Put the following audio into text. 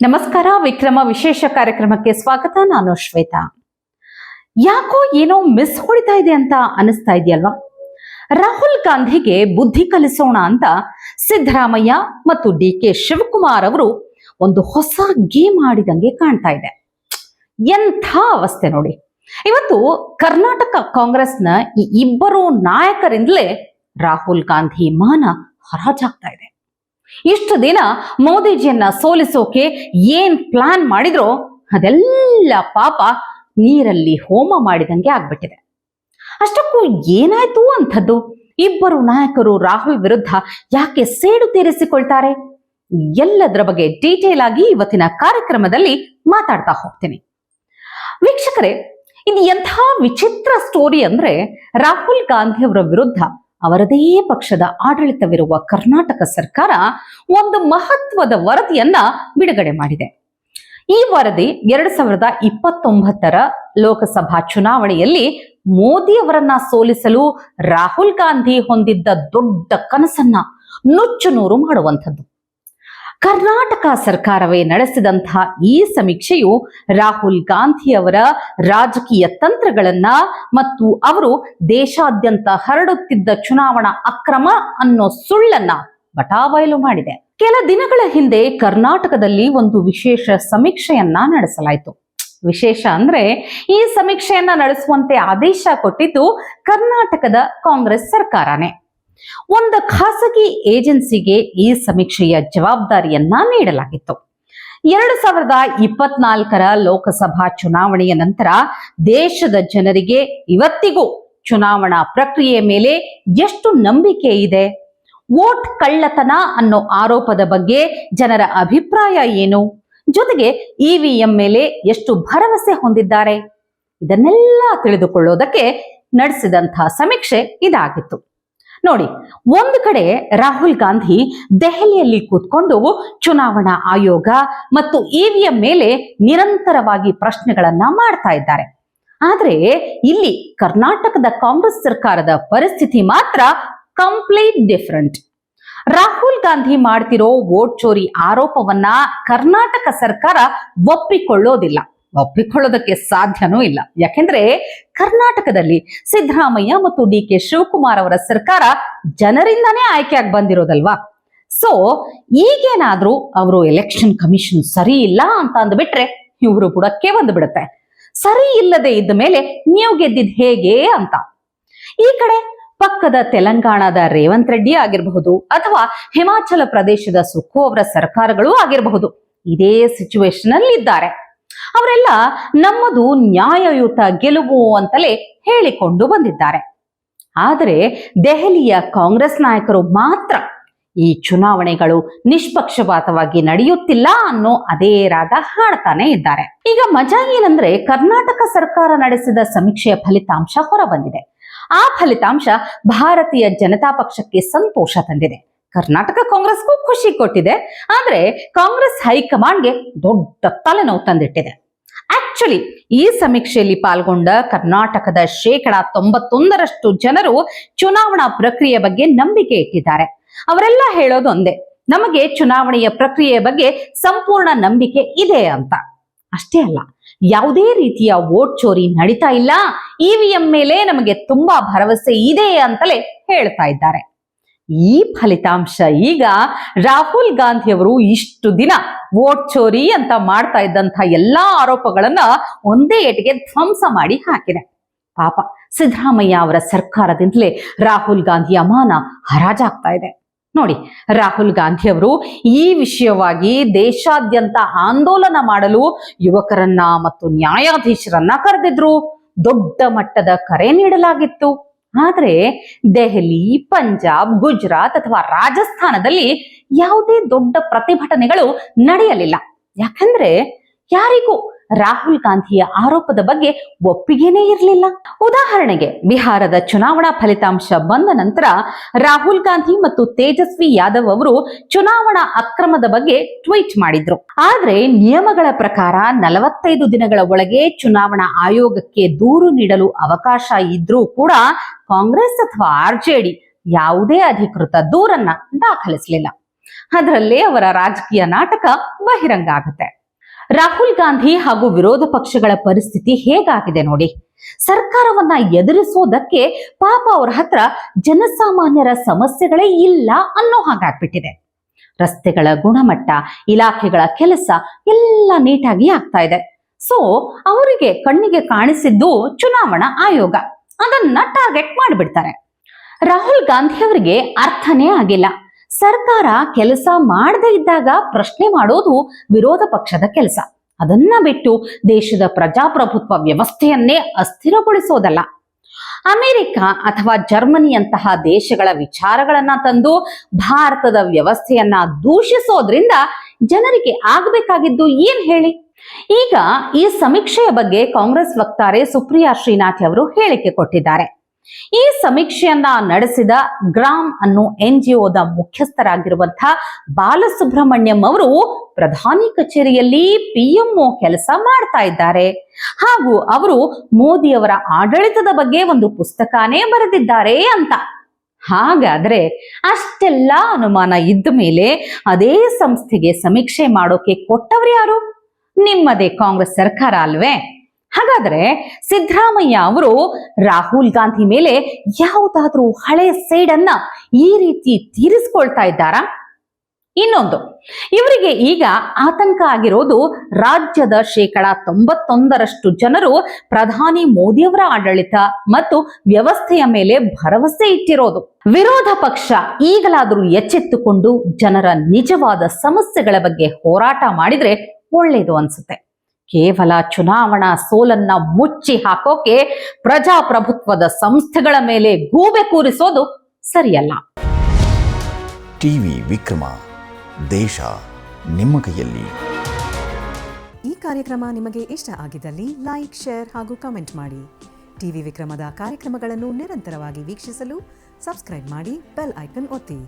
ನಮಸ್ಕಾರ. ವಿಕ್ರಮ ವಿಶೇಷ ಕಾರ್ಯಕ್ರಮಕ್ಕೆ ಸ್ವಾಗತ. ನಾನು ಶ್ವೇತಾ. ಯಾಕೋ ಏನೋ ಮಿಸ್ ಹೊಡಿತಾ ಇದೆ ಅಂತ ಅನಿಸ್ತಾ ಇದೆಯಲ್ವಾ? ರಾಹುಲ್ ಗಾಂಧಿಗೆ ಬುದ್ಧಿ ಕಲಿಸೋಣ ಅಂತ ಸಿದ್ದರಾಮಯ್ಯ ಮತ್ತು ಡಿ.ಕೆ. ಶಿವಕುಮಾರ್ ಅವರು ಒಂದು ಹೊಸ ಗೇಮ್ ಆಡಿದಂಗೆ ಕಾಣ್ತಾ ಇದೆ. ಎಂಥ ಅವಸ್ಥೆ ನೋಡಿ. ಇವತ್ತು ಕರ್ನಾಟಕ ಕಾಂಗ್ರೆಸ್ನ ಈ ಇಬ್ಬರು ನಾಯಕರಿಂದಲೇ ರಾಹುಲ್ ಗಾಂಧಿ ಮಾನ ಹರಾಜಾಗ್ತಾ ಇದೆ. ಇಷ್ಟು ದಿನ ಮೋದಿಜಿಯನ್ನ ಸೋಲಿಸೋಕೆ ಏನ್ ಪ್ಲಾನ್ ಮಾಡಿದ್ರೋ ಅದೆಲ್ಲ ಪಾಪ ನೀರಲ್ಲಿ ಹೋಮ ಮಾಡಿದಂಗೆ ಆಗ್ಬಿಟ್ಟಿದೆ. ಅಷ್ಟಕ್ಕೂ ಏನಾಯ್ತು ಅಂಥದ್ದು? ಇಬ್ಬರು ನಾಯಕರು ರಾಹುಲ್ ವಿರುದ್ಧ ಯಾಕೆ ಸೇಡು ತೀರಿಸಿಕೊಳ್ತಾರೆ? ಎಲ್ಲದರ ಬಗ್ಗೆ ಡೀಟೇಲ್ ಆಗಿ ಇವತ್ತಿನ ಕಾರ್ಯಕ್ರಮದಲ್ಲಿ ಮಾತಾಡ್ತಾ ಹೋಗ್ತೀನಿ. ವೀಕ್ಷಕರೇ, ಇದು ಎಂಥ ವಿಚಿತ್ರ ಸ್ಟೋರಿ ಅಂದ್ರೆ, ರಾಹುಲ್ ಗಾಂಧಿ ಅವರ ವಿರುದ್ಧ ಅವರದೇ ಪಕ್ಷದ ಆಡಳಿತವಿರುವ ಕರ್ನಾಟಕ ಸರ್ಕಾರ ಒಂದು ಮಹತ್ವದ ವರದಿಯನ್ನ ಬಿಡುಗಡೆ ಮಾಡಿದೆ. ಈ ವರದಿ 2029 ಲೋಕಸಭಾ ಚುನಾವಣೆಯಲ್ಲಿ ಮೋದಿ ಅವರನ್ನ ಸೋಲಿಸಲು ರಾಹುಲ್ ಗಾಂಧಿ ಹೊಂದಿದ್ದ ದೊಡ್ಡ ಕನಸನ್ನ ನುಚ್ಚು ನೂರು ಮಾಡುವಂಥದ್ದು. ಕರ್ನಾಟಕ ಸರ್ಕಾರವೇ ನಡೆಸಿದಂತಹ ಈ ಸಮೀಕ್ಷೆಯು ರಾಹುಲ್ ಗಾಂಧಿ ಅವರ ರಾಜಕೀಯ ತಂತ್ರಗಳನ್ನ ಮತ್ತು ಅವರು ದೇಶಾದ್ಯಂತ ಹರಡುತ್ತಿದ್ದ ಚುನಾವಣಾ ಅಕ್ರಮ ಅನ್ನೋ ಸುಳ್ಳನ್ನ ಬಟಾಬಯಲು ಮಾಡಿದೆ. ಕೆಲ ದಿನಗಳ ಹಿಂದೆ ಕರ್ನಾಟಕದಲ್ಲಿ ಒಂದು ವಿಶೇಷ ಸಮೀಕ್ಷೆಯನ್ನ ನಡೆಸಲಾಯಿತು. ವಿಶೇಷ ಅಂದ್ರೆ, ಈ ಸಮೀಕ್ಷೆಯನ್ನ ನಡೆಸುವಂತೆ ಆದೇಶ ಕೊಟ್ಟಿದ್ದು ಕರ್ನಾಟಕದ ಕಾಂಗ್ರೆಸ್ ಸರ್ಕಾರನೇ. ಒಂದು ಖಾಸಗಿ ಏಜೆನ್ಸಿಗೆ ಈ ಸಮೀಕ್ಷೆಯ ಜವಾಬ್ದಾರಿಯನ್ನ ನೀಡಲಾಗಿತ್ತು. 2024 ಲೋಕಸಭಾ ಚುನಾವಣೆಯ ನಂತರ ದೇಶದ ಜನರಿಗೆ ಇವತ್ತಿಗೂ ಚುನಾವಣಾ ಪ್ರಕ್ರಿಯೆ ಮೇಲೆ ಎಷ್ಟು ನಂಬಿಕೆ ಇದೆ? ವೋಟ್ ಕಳ್ಳತನ ಅನ್ನೋ ಆರೋಪದ ಬಗ್ಗೆ ಜನರ ಅಭಿಪ್ರಾಯ ಏನು? ಜೊತೆಗೆ ಇವಿಎಂ ಮೇಲೆ ಎಷ್ಟು ಭರವಸೆ ಹೊಂದಿದ್ದಾರೆ? ಇದನ್ನೆಲ್ಲ ತಿಳಿದುಕೊಳ್ಳೋದಕ್ಕೆ ನಡೆಸಿದಂತಹ ಸಮೀಕ್ಷೆ ಇದಾಗಿತ್ತು. ನೋಡಿ, ಒಂದು ಕಡೆ ರಾಹುಲ್ ಗಾಂಧಿ ದೆಹಲಿಯಲ್ಲಿ ಕೂತ್ಕೊಂಡು ಚುನಾವಣಾ ಆಯೋಗ ಮತ್ತು ಇವಿಎಂ ಮೇಲೆ ನಿರಂತರವಾಗಿ ಪ್ರಶ್ನೆಗಳನ್ನ ಮಾಡ್ತಾ ಇದ್ದಾರೆ. ಆದ್ರೆ ಇಲ್ಲಿ ಕರ್ನಾಟಕದ ಕಾಂಗ್ರೆಸ್ ಸರ್ಕಾರದ ಪರಿಸ್ಥಿತಿ ಮಾತ್ರ ಕಂಪ್ಲೀಟ್ ಡಿಫರೆಂಟ್. ರಾಹುಲ್ ಗಾಂಧಿ ಮಾಡ್ತಿರೋ ವೋಟ್ ಚೋರಿ ಆರೋಪವನ್ನ ಕರ್ನಾಟಕ ಸರ್ಕಾರ ಒಪ್ಪಿಕೊಳ್ಳೋದಕ್ಕೆ ಸಾಧ್ಯನೂ ಇಲ್ಲ. ಯಾಕೆಂದ್ರೆ ಕರ್ನಾಟಕದಲ್ಲಿ ಸಿದ್ದರಾಮಯ್ಯ ಮತ್ತು ಡಿ.ಕೆ. ಶಿವಕುಮಾರ್ ಅವರ ಸರ್ಕಾರ ಜನರಿಂದಾನೇ ಆಯ್ಕೆಯಾಗಿ ಬಂದಿರೋದಲ್ವಾ. ಸೊ ಈಗೇನಾದ್ರೂ ಅವರು ಎಲೆಕ್ಷನ್ ಕಮಿಷನ್ ಸರಿ ಇಲ್ಲ ಅಂತ ಅಂದ್ಬಿಟ್ರೆ ಇವರು ಬುಡಕ್ಕೆ ಬಂದು ಬಿಡುತ್ತೆ. ಸರಿ ಇಲ್ಲದೆ ಇದ್ದ ಮೇಲೆ ನೀವು ಗೆದ್ದಿದ್ ಹೇಗೆ ಅಂತ. ಈ ಕಡೆ ಪಕ್ಕದ ತೆಲಂಗಾಣದ ರೇವಂತ್ ರೆಡ್ಡಿ ಆಗಿರಬಹುದು ಅಥವಾ ಹಿಮಾಚಲ ಪ್ರದೇಶದ ಸುಕ್ಕು ಅವರ ಸರ್ಕಾರಗಳು ಆಗಿರಬಹುದು, ಇದೇ ಸಿಚುವೇಶನ್ ಅಲ್ಲಿ ಇದ್ದಾರೆ. ಅವರೆಲ್ಲ ನಮ್ಮದು ನ್ಯಾಯಯುತ ಗೆಲುವು ಅಂತಲೇ ಹೇಳಿಕೊಂಡು ಬಂದಿದ್ದಾರೆ. ಆದರೆ ದೆಹಲಿಯ ಕಾಂಗ್ರೆಸ್ ನಾಯಕರು ಮಾತ್ರ ಈ ಚುನಾವಣೆಗಳು ನಿಷ್ಪಕ್ಷಪಾತವಾಗಿ ನಡೆಯುತ್ತಿಲ್ಲ ಅನ್ನೋ ಅದೇ ರಾಗ ಹಾಡ್ತಾನೆ ಇದ್ದಾರೆ. ಈಗ ಮಜಾ ಏನಂದ್ರೆ, ಕರ್ನಾಟಕ ಸರ್ಕಾರ ನಡೆಸಿದ ಸಮೀಕ್ಷೆಯ ಫಲಿತಾಂಶ ಹೊರಬಂದಿದೆ. ಆ ಫಲಿತಾಂಶ ಭಾರತೀಯ ಜನತಾ ಪಕ್ಷಕ್ಕೆ ಸಂತೋಷ ತಂದಿದೆ, ಕರ್ನಾಟಕ ಕಾಂಗ್ರೆಸ್ಗೂ ಖುಷಿ ಕೊಟ್ಟಿದೆ. ಆದ್ರೆ ಕಾಂಗ್ರೆಸ್ ಹೈಕಮಾಂಡ್ಗೆ ದೊಡ್ಡ ತಲೆನೋವು ತಂದಿಟ್ಟಿದೆ. ಆಕ್ಚುಲಿ ಈ ಸಮೀಕ್ಷೆಯಲ್ಲಿ ಪಾಲ್ಗೊಂಡ ಕರ್ನಾಟಕದ 91% ಜನರು ಚುನಾವಣಾ ಪ್ರಕ್ರಿಯೆ ಬಗ್ಗೆ ನಂಬಿಕೆ ಇಟ್ಟಿದ್ದಾರೆ. ಅವರೆಲ್ಲ ಹೇಳೋದು ಒಂದೇ, ನಮಗೆ ಚುನಾವಣೆಯ ಪ್ರಕ್ರಿಯೆಯ ಬಗ್ಗೆ ಸಂಪೂರ್ಣ ನಂಬಿಕೆ ಇದೆ ಅಂತ. ಅಷ್ಟೇ ಅಲ್ಲ, ಯಾವುದೇ ರೀತಿಯ ವೋಟ್ ಚೋರಿ ನಡೀತಾ ಇಲ್ಲ, ಇವಿಎಂ ಮೇಲೆ ನಮಗೆ ತುಂಬಾ ಭರವಸೆ ಇದೆ ಅಂತಲೇ ಹೇಳ್ತಾ ಇದ್ದಾರೆ. ಈ ಫಲಿತಾಂಶ ಈಗ ರಾಹುಲ್ ಗಾಂಧಿ ಅವರು ಇಷ್ಟು ದಿನ ವೋಟ್ ಚೋರಿ ಅಂತ ಮಾಡ್ತಾ ಇದ್ದಂತಹ ಎಲ್ಲಾ ಆರೋಪಗಳನ್ನ ಒಂದೇ ಏಟಿಗೆ ಧ್ವಂಸ ಮಾಡಿ ಹಾಕಿದೆ. ಪಾಪ ಸಿದ್ದರಾಮಯ್ಯ ಅವರ ಸರ್ಕಾರದಿಂದಲೇ ರಾಹುಲ್ ಗಾಂಧಿಯ ಮಾನ ಹರಾಜಾಗ್ತಾ ಇದೆ. ನೋಡಿ, ರಾಹುಲ್ ಗಾಂಧಿ ಅವರು ಈ ವಿಷಯವಾಗಿ ದೇಶಾದ್ಯಂತ ಆಂದೋಲನ ಮಾಡಲು ಯುವಕರನ್ನ ಮತ್ತು ನ್ಯಾಯಾಧೀಶರನ್ನ ಕರೆದಿದ್ರು. ದೊಡ್ಡ ಮಟ್ಟದ ಕರೆ ನೀಡಲಾಗಿತ್ತು. ಆದ್ರೆ ದೆಹಲಿ, ಪಂಜಾಬ್, ಗುಜರಾತ್ ಅಥವಾ ರಾಜಸ್ಥಾನದಲ್ಲಿ ಯಾವುದೇ ದೊಡ್ಡ ಪ್ರತಿಭಟನೆಗಳು ನಡೆಯಲಿಲ್ಲ. ಯಾಕಂದ್ರೆ ಯಾರಿಗೂ ರಾಹುಲ್ ಗಾಂಧಿಯ ಆರೋಪದ ಬಗ್ಗೆ ಒಪ್ಪಿಗೆನೇ ಇರಲಿಲ್ಲ. ಉದಾಹರಣೆಗೆ, ಬಿಹಾರದ ಚುನಾವಣಾ ಫಲಿತಾಂಶ ಬಂದ ನಂತರ ರಾಹುಲ್ ಗಾಂಧಿ ಮತ್ತು ತೇಜಸ್ವಿ ಯಾದವ್ ಅವರು ಚುನಾವಣಾ ಅಕ್ರಮದ ಬಗ್ಗೆ ಟ್ವೀಟ್ ಮಾಡಿದ್ರು. ಆದ್ರೆ ನಿಯಮಗಳ ಪ್ರಕಾರ 45 ದಿನಗಳ ಒಳಗೆ ಚುನಾವಣಾ ಆಯೋಗಕ್ಕೆ ದೂರು ನೀಡಲು ಅವಕಾಶ ಇದ್ರೂ ಕೂಡ ಕಾಂಗ್ರೆಸ್ ಅಥವಾ ಆರ್ಜೆಡಿ ಯಾವುದೇ ಅಧಿಕೃತ ದೂರನ್ನ ದಾಖಲಿಸಲಿಲ್ಲ. ಅದರಲ್ಲೇ ಅವರ ರಾಜಕೀಯ ನಾಟಕ ಬಹಿರಂಗ ಆಗುತ್ತೆ. ರಾಹುಲ್ ಗಾಂಧಿ ಹಾಗೂ ವಿರೋಧ ಪಕ್ಷಗಳ ಪರಿಸ್ಥಿತಿ ಹೇಗಾಗಿದೆ ನೋಡಿ. ಸರ್ಕಾರವನ್ನ ಎದುರಿಸೋದಕ್ಕೆ ಪಾಪ ಅವ್ರ ಹತ್ರ ಜನಸಾಮಾನ್ಯರ ಸಮಸ್ಯೆಗಳೇ ಇಲ್ಲ ಅನ್ನೋ ಹಾಗಾಗ್ಬಿಟ್ಟಿದೆ. ರಸ್ತೆಗಳ ಗುಣಮಟ್ಟ, ಇಲಾಖೆಗಳ ಕೆಲಸ ಎಲ್ಲ ನೀಟಾಗಿ ಆಗ್ತಾ ಇದೆ. ಸೊ ಅವರಿಗೆ ಕಣ್ಣಿಗೆ ಕಾಣಿಸಿದ್ದು ಚುನಾವಣಾ ಆಯೋಗ, ಅದನ್ನ ಟಾರ್ಗೆಟ್ ಮಾಡಿಬಿಡ್ತಾರೆ. ರಾಹುಲ್ ಗಾಂಧಿ ಅವರಿಗೆ ಅರ್ಥನೇ ಆಗಿಲ್ಲ. ಸರ್ಕಾರ ಕೆಲಸ ಮಾಡದೇ ಇದ್ದಾಗ ಪ್ರಶ್ನೆ ಮಾಡೋದು ವಿರೋಧ ಪಕ್ಷದ ಕೆಲಸ. ಅದನ್ನ ಬಿಟ್ಟು ದೇಶದ ಪ್ರಜಾಪ್ರಭುತ್ವ ವ್ಯವಸ್ಥೆಯನ್ನೇ ಅಸ್ಥಿರಗೊಳಿಸೋದಲ್ಲ. ಅಮೆರಿಕ ಅಥವಾ ಜರ್ಮನಿಯಂತಹ ದೇಶಗಳ ವಿಚಾರಗಳನ್ನ ತಂದು ಭಾರತದ ವ್ಯವಸ್ಥೆಯನ್ನ ದೂಷಿಸೋದ್ರಿಂದ ಜನರಿಗೆ ಆಗಬೇಕಾಗಿದ್ದು ಏನ್ ಹೇಳಿ? ಈಗ ಈ ಸಮೀಕ್ಷೆಯ ಬಗ್ಗೆ ಕಾಂಗ್ರೆಸ್ ವಕ್ತಾರೆ ಸುಪ್ರಿಯಾ ಶ್ರೀನಾಥ್ ಅವರು ಹೇಳಿಕೆ ಕೊಟ್ಟಿದ್ದಾರೆ. ಈ ಸಮೀಕ್ಷೆಯನ್ನ ನಡೆಸಿದ ಗ್ರಾಮ್ ಅನ್ನೋ NGOದ ಮುಖ್ಯಸ್ಥರಾಗಿರುವಂತಹ ಬಾಲಸುಬ್ರಹ್ಮಣ್ಯಂ ಅವರು ಪ್ರಧಾನಿ ಕಚೇರಿಯಲ್ಲಿ PMO ಕೆಲಸ ಮಾಡ್ತಾ ಇದ್ದಾರೆ ಹಾಗೂ ಅವರು ಮೋದಿಯವರ ಆಡಳಿತದ ಬಗ್ಗೆ ಒಂದು ಪುಸ್ತಕನೇ ಬರೆದಿದ್ದಾರೆ ಅಂತ. ಹಾಗಾದ್ರೆ ಅಷ್ಟೆಲ್ಲ ಅನುಮಾನ ಇದ್ದ ಮೇಲೆ ಅದೇ ಸಂಸ್ಥೆಗೆ ಸಮೀಕ್ಷೆ ಮಾಡೋಕೆ ಕೊಟ್ಟವ್ರು ಯಾರು? ನಿಮ್ಮದೇ ಕಾಂಗ್ರೆಸ್ ಸರ್ಕಾರ ಅಲ್ವೇ? ಹಾಗಾದ್ರೆ ಸಿದ್ದರಾಮಯ್ಯ ಅವರು ರಾಹುಲ್ ಗಾಂಧಿ ಮೇಲೆ ಯಾವುದಾದ್ರೂ ಹಳೆ ಸೇಡನ್ನ ಈ ರೀತಿ ತೀರಿಸ್ಕೊಳ್ತಾ ಇದ್ದಾರಾ? ಇನ್ನೊಂದು, ಇವರಿಗೆ ಈಗ ಆತಂಕ ಆಗಿರೋದು ರಾಜ್ಯದ 91% ಜನರು ಪ್ರಧಾನಿ ಮೋದಿಯವರ ಆಡಳಿತ ಮತ್ತು ವ್ಯವಸ್ಥೆಯ ಮೇಲೆ ಭರವಸೆ ಇಟ್ಟಿರೋದು. ವಿರೋಧ ಪಕ್ಷ ಈಗಲಾದರೂ ಎಚ್ಚೆತ್ತುಕೊಂಡು ಜನರ ನಿಜವಾದ ಸಮಸ್ಯೆಗಳ ಬಗ್ಗೆ ಹೋರಾಟ ಮಾಡಿದ್ರೆ ಒಳ್ಳೇದು ಅನ್ಸುತ್ತೆ. ಕೇವಲ ಚುನಾವಣಾ ಸೋಲನ್ನ ಮುಚ್ಚಿ ಹಾಕೋಕೆ ಪ್ರಜಾಪ್ರಭುತ್ವದ ಸಂಸ್ಥೆಗಳ ಮೇಲೆ ಗೂಬೆ ಕೂರಿಸೋದು ಸರಿಯಲ್ಲ. ಟಿವಿ ವಿಕ್ರಮ, ದೇಶ ನಿಮ್ಮ ಕೈಯಲ್ಲಿ. ಈ ಕಾರ್ಯಕ್ರಮ ನಿಮಗೆ ಇಷ್ಟ ಆಗಿದ್ದಲ್ಲಿ ಲೈಕ್, ಶೇರ್ ಹಾಗೂ ಕಮೆಂಟ್ ಮಾಡಿ. ಟಿವಿ ವಿಕ್ರಮದ ಕಾರ್ಯಕ್ರಮಗಳನ್ನು ನಿರಂತರವಾಗಿ ವೀಕ್ಷಿಸಲು ಸಬ್ಸ್ಕ್ರೈಬ್ ಮಾಡಿ, ಬೆಲ್ ಐಕನ್ ಒತ್ತಿ.